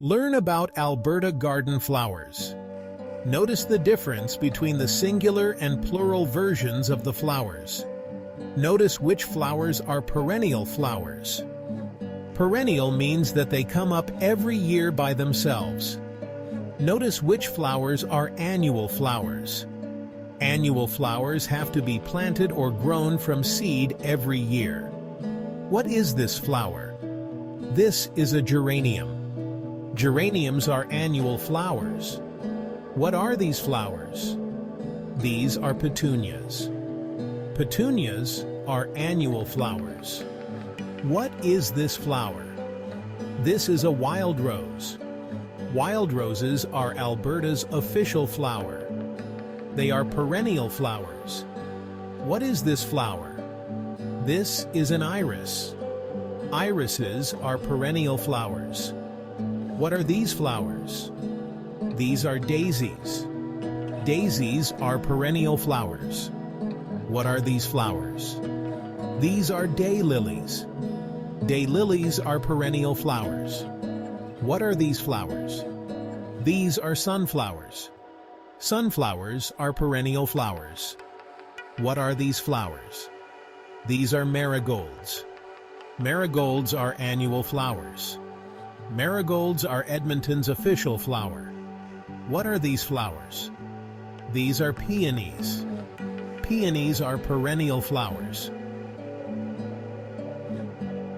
Learn about Alberta garden flowers. Notice the difference between the singular and plural versions of the flowers. Notice which flowers are perennial flowers. Perennial means that they come up every year by themselves. Notice which flowers are annual flowers. Annual flowers have to be planted or grown from seed every year. What is this flower? This is a geranium. Geraniums are annual flowers. What are these flowers? These are petunias. Petunias are annual flowers. What is this flower? This is a wild rose. Wild roses are Alberta's official flower. They are perennial flowers. What is this flower? This is an iris. Irises are perennial flowers. What are these flowers? These are daisies. Daisies are perennial flowers. What are these flowers? These are daylilies. Daylilies are perennial flowers. What are these flowers? These are sunflowers. Sunflowers are perennial flowers. What are these flowers? These are marigolds. Marigolds are annual flowers. Marigolds are Edmonton's official flower. What are these flowers? These are peonies. Peonies are perennial flowers.